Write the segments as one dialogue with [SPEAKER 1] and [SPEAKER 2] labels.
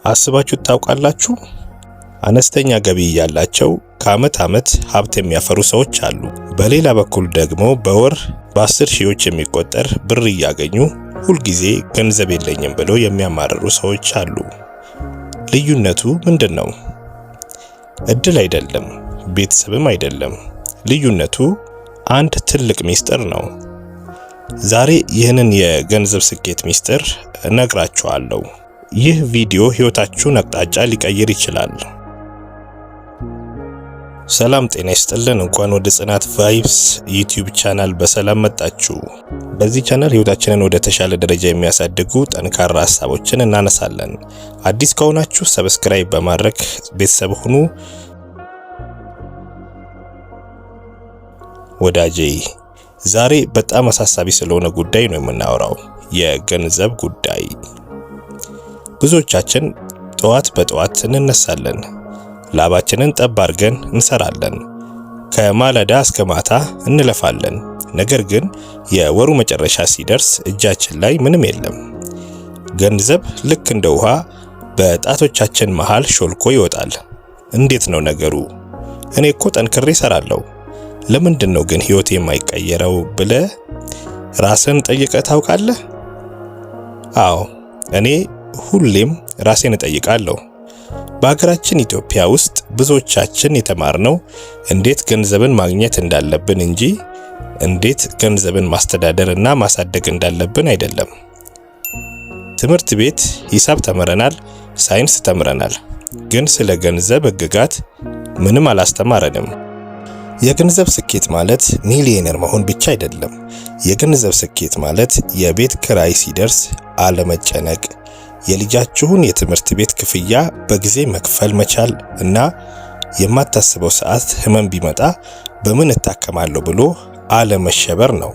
[SPEAKER 1] አስባችሁ ታውቃላችሁ? አነስተኛ ገቢ ያላቸው ከዓመት ዓመት ሀብት የሚያፈሩ ሰዎች አሉ። በሌላ በኩል ደግሞ በወር በ10 ሺዎች የሚቆጠር ብር እያገኙ ሁልጊዜ ገንዘብ የለኝም ብለው የሚያማርሩ ሰዎች አሉ። ልዩነቱ ምንድነው? እድል አይደለም፣ ቤተሰብም አይደለም። ልዩነቱ አንድ ትልቅ ሚስጥር ነው። ዛሬ ይህንን የገንዘብ ስኬት ሚስጥር እነግራችኋለሁ። ይህ ቪዲዮ ህይወታችሁን አቅጣጫ ሊቀይር ይችላል። ሰላም ጤና ይስጥልን። እንኳን ወደ ጽናት ቫይብስ ዩቲዩብ ቻናል በሰላም መጣችሁ። በዚህ ቻናል ህይወታችንን ወደ ተሻለ ደረጃ የሚያሳድጉ ጠንካራ ሐሳቦችን እናነሳለን። አዲስ ከሆናችሁ ሰብስክራይብ በማድረግ ቤተሰብ ሁኑ። ወዳጄ ዛሬ በጣም አሳሳቢ ስለሆነ ጉዳይ ነው የምናወራው፣ የገንዘብ ጉዳይ። ብዙዎቻችን ጠዋት በጠዋት እንነሳለን፣ ላባችንን ጠብ አድርገን እንሰራለን፣ ከማለዳ እስከ ማታ እንለፋለን። ነገር ግን የወሩ መጨረሻ ሲደርስ እጃችን ላይ ምንም የለም። ገንዘብ ልክ እንደ ውሃ በጣቶቻችን መሃል ሾልኮ ይወጣል። እንዴት ነው ነገሩ? እኔ እኮ ጠንክሬ እሰራለሁ፣ ለምንድነው ግን ህይወቴ የማይቀየረው ብለህ ራስን ጠይቀህ ታውቃለህ? አዎ፣ እኔ ሁሌም ራሴን እጠይቃለሁ። በሀገራችን ኢትዮጵያ ውስጥ ብዙዎቻችን የተማርነው እንዴት ገንዘብን ማግኘት እንዳለብን እንጂ እንዴት ገንዘብን ማስተዳደርና ማሳደግ እንዳለብን አይደለም። ትምህርት ቤት ሂሳብ ተምረናል፣ ሳይንስ ተምረናል፣ ግን ስለ ገንዘብ ህግጋት ምንም አላስተማረንም። የገንዘብ ስኬት ማለት ሚሊዮነር መሆን ብቻ አይደለም። የገንዘብ ስኬት ማለት የቤት ክራይ ሲደርስ አለመጨነቅ፣ የልጃችሁን የትምህርት ቤት ክፍያ በጊዜ መክፈል መቻል እና የማታስበው ሰዓት ህመም ቢመጣ በምን እታከማለሁ ብሎ አለመሸበር ነው።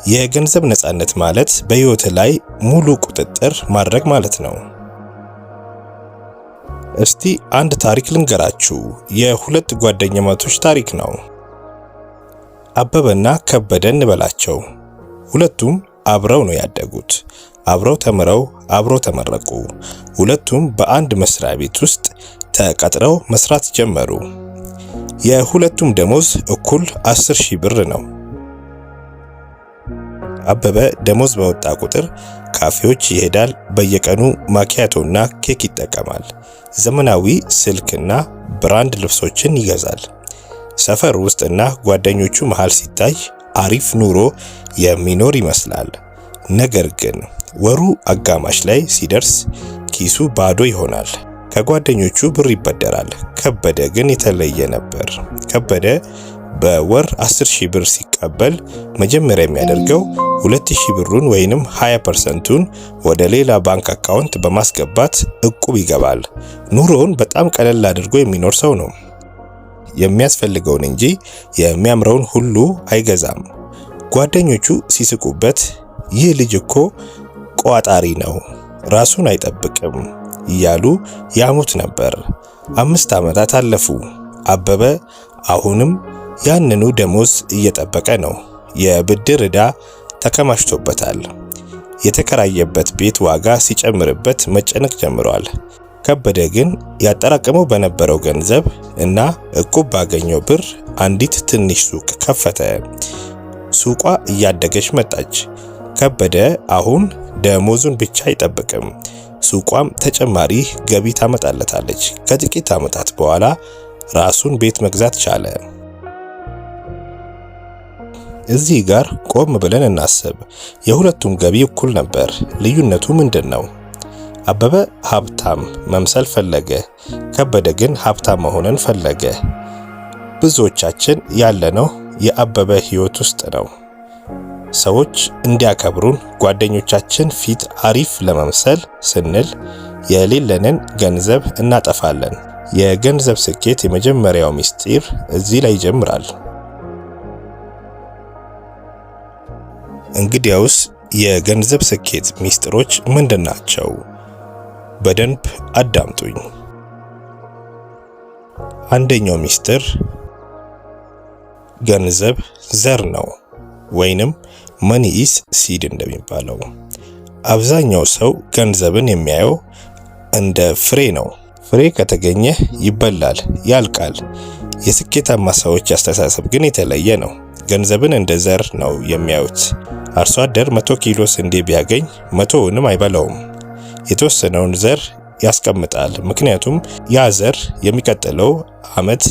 [SPEAKER 1] የገንዘብ ነፃነት ማለት በህይወት ላይ ሙሉ ቁጥጥር ማድረግ ማለት ነው። እስቲ አንድ ታሪክ ልንገራችሁ። የሁለት ጓደኛማቾች ታሪክ ነው። አበበና ከበደ እንበላቸው። ሁለቱም አብረው ነው ያደጉት። አብረው ተምረው አብረው ተመረቁ። ሁለቱም በአንድ መስሪያ ቤት ውስጥ ተቀጥረው መስራት ጀመሩ። የሁለቱም ደሞዝ እኩል 10,000 ብር ነው። አበበ ደሞዝ በወጣ ቁጥር ካፌዎች ይሄዳል። በየቀኑ ማኪያቶና ኬክ ይጠቀማል። ዘመናዊ ስልክና ብራንድ ልብሶችን ይገዛል። ሰፈር ውስጥና ጓደኞቹ መሃል ሲታይ አሪፍ ኑሮ የሚኖር ይመስላል። ነገር ግን ወሩ አጋማሽ ላይ ሲደርስ ኪሱ ባዶ ይሆናል። ከጓደኞቹ ብር ይበደራል። ከበደ ግን የተለየ ነበር። ከበደ በወር 10,000 ብር ሲቀበል መጀመሪያ የሚያደርገው 2,000 ብሩን ወይንም 20%ን ወደ ሌላ ባንክ አካውንት በማስገባት እቁብ ይገባል። ኑሮውን በጣም ቀለል አድርጎ የሚኖር ሰው ነው። የሚያስፈልገውን እንጂ የሚያምረውን ሁሉ አይገዛም። ጓደኞቹ ሲስቁበት ይህ ልጅ እኮ ቋጣሪ ነው፣ ራሱን አይጠብቅም እያሉ ያሙት ነበር። 5 ዓመታት አለፉ። አበበ አሁንም ያንኑ ደሞዝ እየጠበቀ ነው። የብድር ዕዳ ተከማችቶበታል። የተከራየበት ቤት ዋጋ ሲጨምርበት መጨነቅ ጀምሯል። ከበደ ግን ያጠራቀመው በነበረው ገንዘብ እና እቁብ ባገኘው ብር አንዲት ትንሽ ሱቅ ከፈተ። ሱቋ እያደገች መጣች። ከበደ አሁን ደሞዙን ብቻ አይጠብቅም፣ ሱቋም ተጨማሪ ገቢ ታመጣለታለች። ከጥቂት ዓመታት በኋላ ራሱን ቤት መግዛት ቻለ። እዚህ ጋር ቆም ብለን እናስብ። የሁለቱም ገቢ እኩል ነበር። ልዩነቱ ምንድነው? አበበ ሀብታም መምሰል ፈለገ፣ ከበደ ግን ሀብታም መሆንን ፈለገ። ብዙዎቻችን ያለነው የአበበ ህይወት ውስጥ ነው። ሰዎች እንዲያከብሩን ጓደኞቻችን ፊት አሪፍ ለመምሰል ስንል የሌለንን ገንዘብ እናጠፋለን። የገንዘብ ስኬት የመጀመሪያው ሚስጥር እዚህ ላይ ይጀምራል። እንግዲያውስ የገንዘብ ስኬት ሚስጥሮች ምንድናቸው? በደንብ አዳምጡኝ። አንደኛው ሚስጥር ገንዘብ ዘር ነው፣ ወይንም መኒ ኢዝ ሲድ እንደሚባለው። አብዛኛው ሰው ገንዘብን የሚያየው እንደ ፍሬ ነው። ፍሬ ከተገኘ ይበላል፣ ያልቃል። የስኬታማ ሰዎች አስተሳሰብ ግን የተለየ ነው። ገንዘብን እንደ ዘር ነው የሚያዩት። አርሶ አደር 100 ኪሎ ስንዴ ቢያገኝ 100ውንም አይበላውም። የተወሰነውን ዘር ያስቀምጣል። ምክንያቱም ያ ዘር የሚቀጥለው ዓመት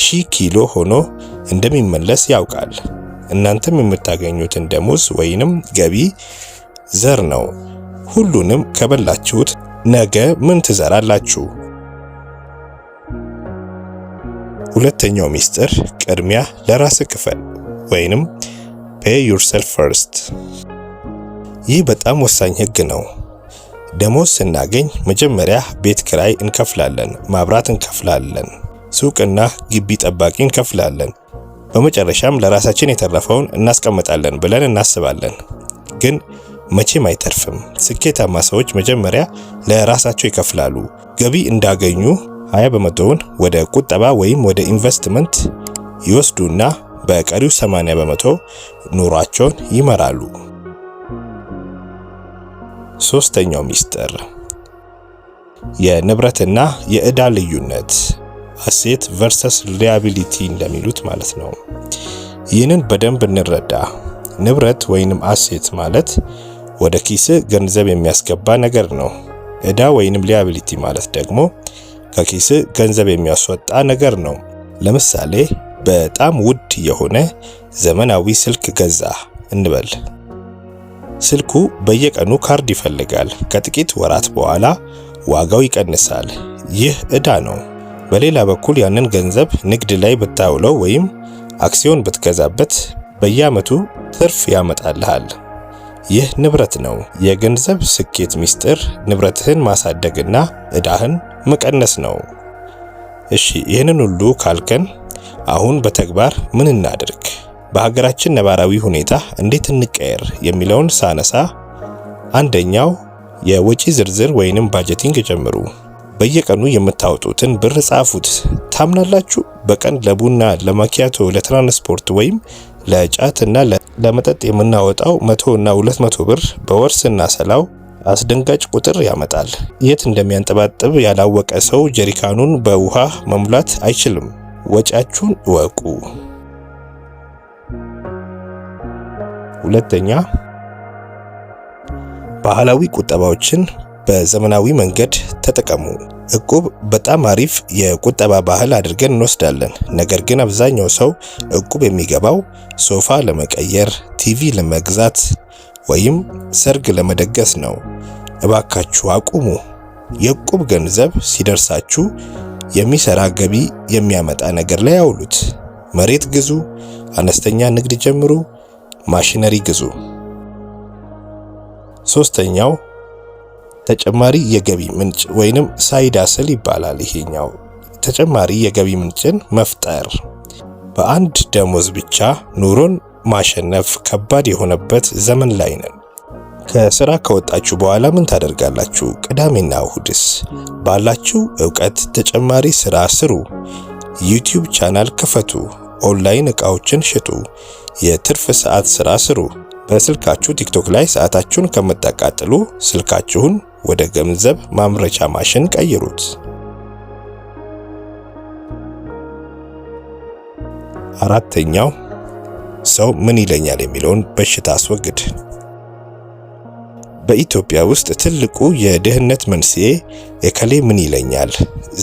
[SPEAKER 1] 1000 ኪሎ ሆኖ እንደሚመለስ ያውቃል። እናንተም የምታገኙትን ደሞዝ ወይንም ገቢ ዘር ነው። ሁሉንም ከበላችሁት ነገ ምን ትዘራላችሁ? ሁለተኛው ሚስጥር ቅድሚያ ለራስ ክፈል ወይንም pay yourself first። ይህ በጣም ወሳኝ ህግ ነው። ደሞዝ ስናገኝ መጀመሪያ ቤት ኪራይ እንከፍላለን፣ ማብራት እንከፍላለን፣ ሱቅና ግቢ ጠባቂ እንከፍላለን። በመጨረሻም ለራሳችን የተረፈውን እናስቀምጣለን ብለን እናስባለን። ግን መቼም አይተርፍም። ስኬታማ ሰዎች መጀመሪያ ለራሳቸው ይከፍላሉ። ገቢ እንዳገኙ 20% ወደ ቁጠባ ወይም ወደ ኢንቨስትመንት ይወስዱና በቀሪው 80% ኑሯቸውን ይመራሉ። ሶስተኛው ሚስጥር የንብረትና የዕዳ ልዩነት፣ አሴት ቨርሰስ ሊያቢሊቲ እንደሚሉት ማለት ነው። ይህንን በደንብ እንረዳ። ንብረት ወይንም አሴት ማለት ወደ ኪስ ገንዘብ የሚያስገባ ነገር ነው። ዕዳ ወይንም ሊያቢሊቲ ማለት ደግሞ ከኪስ ገንዘብ የሚያስወጣ ነገር ነው። ለምሳሌ በጣም ውድ የሆነ ዘመናዊ ስልክ ገዛ እንበል። ስልኩ በየቀኑ ካርድ ይፈልጋል። ከጥቂት ወራት በኋላ ዋጋው ይቀንሳል። ይህ ዕዳ ነው። በሌላ በኩል ያንን ገንዘብ ንግድ ላይ ብታውለው ወይም አክሲዮን ብትገዛበት በየዓመቱ ትርፍ ያመጣልሃል። ይህ ንብረት ነው። የገንዘብ ስኬት ሚስጥር ንብረትህን ማሳደግና ዕዳህን መቀነስ ነው። እሺ ይህንን ሁሉ ካልከን አሁን በተግባር ምን እናድርግ? በሀገራችን ነባራዊ ሁኔታ እንዴት እንቀየር የሚለውን ሳነሳ፣ አንደኛው የወጪ ዝርዝር ወይንም ባጀቲንግ ጀምሩ። በየቀኑ የምታወጡትን ብር ጻፉት። ታምናላችሁ? በቀን ለቡና፣ ለማኪያቶ፣ ለትራንስፖርት ወይም ለጫትና ለመጠጥ የምናወጣው 100 እና 200 ብር በወር ስናሰላው አስደንጋጭ ቁጥር ያመጣል። የት እንደሚያንጠባጥብ ያላወቀ ሰው ጀሪካኑን በውሃ መሙላት አይችልም። ወጪያችሁን እወቁ። ሁለተኛ፣ ባህላዊ ቁጠባዎችን በዘመናዊ መንገድ ተጠቀሙ። እቁብ በጣም አሪፍ የቁጠባ ባህል አድርገን እንወስዳለን። ነገር ግን አብዛኛው ሰው እቁብ የሚገባው ሶፋ ለመቀየር፣ ቲቪ ለመግዛት ወይም ሰርግ ለመደገስ ነው። እባካችሁ አቁሙ። የእቁብ ገንዘብ ሲደርሳችሁ የሚሰራ ገቢ የሚያመጣ ነገር ላይ ያውሉት። መሬት ግዙ፣ አነስተኛ ንግድ ጀምሩ፣ ማሽነሪ ግዙ። ሶስተኛው ተጨማሪ የገቢ ምንጭ ወይንም ሳይድ ሃስል ይባላል። ይሄኛው ተጨማሪ የገቢ ምንጭን መፍጠር። በአንድ ደሞዝ ብቻ ኑሮን ማሸነፍ ከባድ የሆነበት ዘመን ላይ ነን። ከስራ ከወጣችሁ በኋላ ምን ታደርጋላችሁ? ቅዳሜና እሁድስ? ባላችሁ ዕውቀት ተጨማሪ ስራ ስሩ። ዩቲዩብ ቻናል ክፈቱ። ኦንላይን ዕቃዎችን ሽጡ። የትርፍ ሰዓት ስራ ስሩ። በስልካችሁ ቲክቶክ ላይ ሰዓታችሁን ከምታቃጥሉ ስልካችሁን ወደ ገንዘብ ማምረቻ ማሽን ቀይሩት። አራተኛው ሰው ምን ይለኛል የሚለውን በሽታ አስወግድ። በኢትዮጵያ ውስጥ ትልቁ የድህነት መንስኤ እከሌ ምን ይለኛል፣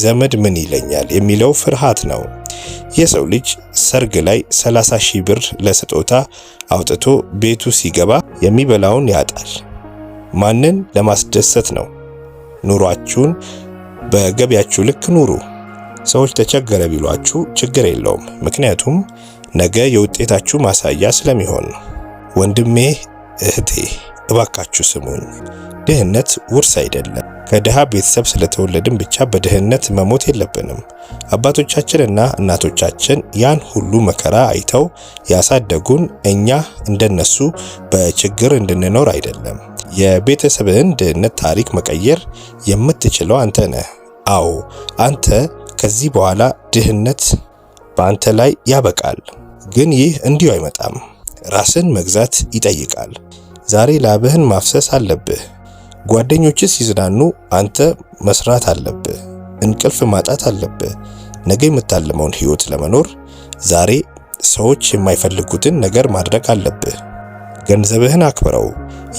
[SPEAKER 1] ዘመድ ምን ይለኛል የሚለው ፍርሃት ነው። የሰው ልጅ ሰርግ ላይ 30,000 ብር ለስጦታ አውጥቶ ቤቱ ሲገባ የሚበላውን ያጣል። ማንን ለማስደሰት ነው? ኑሯችሁን በገቢያችሁ ልክ ኑሩ። ሰዎች ተቸገረ ቢሏችሁ ችግር የለውም፣ ምክንያቱም ነገ የውጤታችሁ ማሳያ ስለሚሆን ነው። ወንድሜ እህቴ እባካችሁ ስሙኝ። ድህነት ውርስ አይደለም። ከድሃ ቤተሰብ ስለተወለድን ብቻ በድህነት መሞት የለብንም። አባቶቻችንና እናቶቻችን ያን ሁሉ መከራ አይተው ያሳደጉን እኛ እንደነሱ በችግር እንድንኖር አይደለም። የቤተሰብህን ድህነት ታሪክ መቀየር የምትችለው አንተ ነህ። አዎ አንተ ከዚህ በኋላ ድህነት በአንተ ላይ ያበቃል። ግን ይህ እንዲሁ አይመጣም። ራስን መግዛት ይጠይቃል። ዛሬ ላብህን ማፍሰስ አለብህ። ጓደኞች ሲዝናኑ አንተ መስራት አለብህ። እንቅልፍ ማጣት አለብህ። ነገ የምታልመውን ህይወት ለመኖር ዛሬ ሰዎች የማይፈልጉትን ነገር ማድረግ አለብህ። ገንዘብህን አክብረው፣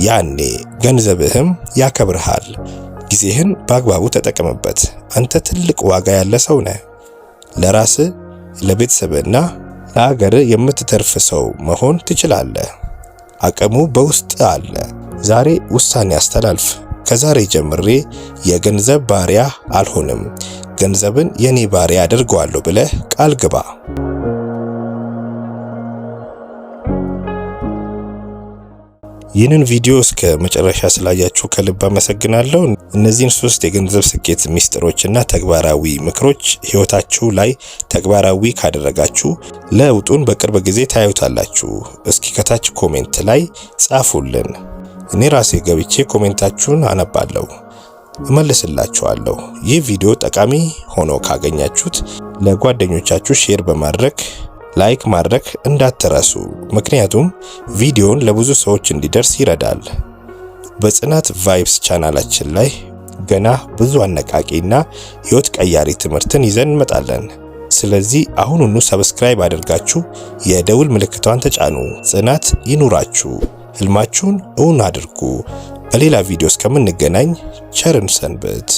[SPEAKER 1] ያኔ ገንዘብህም ያከብርሃል። ጊዜህን በአግባቡ ተጠቀምበት። አንተ ትልቅ ዋጋ ያለ ሰው ነህ። ለራስህ፣ ለቤተሰብና ለሀገር የምትተርፍ ሰው መሆን ትችላለህ። አቅሙ በውስጥ አለ። ዛሬ ውሳኔ አስተላልፍ። ከዛሬ ጀምሬ የገንዘብ ባሪያ አልሆንም፣ ገንዘብን የኔ ባሪያ አድርገዋለሁ ብለህ ቃል ግባ። ይህንን ቪዲዮ እስከ መጨረሻ ስላያችሁ ከልብ አመሰግናለሁ። እነዚህን 3 የገንዘብ ስኬት ሚስጥሮችና ተግባራዊ ምክሮች ህይወታችሁ ላይ ተግባራዊ ካደረጋችሁ ለውጡን በቅርብ ጊዜ ታዩታላችሁ። እስኪ ከታች ኮሜንት ላይ ጻፉልን። እኔ ራሴ ገብቼ ኮሜንታችሁን አነባለሁ፣ እመልስላችኋለሁ። ይህ ቪዲዮ ጠቃሚ ሆኖ ካገኛችሁት ለጓደኞቻችሁ ሼር በማድረግ ላይክ ማድረግ እንዳትረሱ። ምክንያቱም ቪዲዮውን ለብዙ ሰዎች እንዲደርስ ይረዳል። በጽናት ቫይብስ ቻናላችን ላይ ገና ብዙ አነቃቂና ህይወት ቀያሪ ትምህርትን ይዘን እንመጣለን። ስለዚህ አሁኑኑ ሰብስክራይብ አድርጋችሁ የደውል ምልክቷን ተጫኑ። ጽናት ይኑራችሁ፣ ህልማችሁን እውን አድርጉ። በሌላ ቪዲዮ እስከምንገናኝ ቸርን ሰንብት።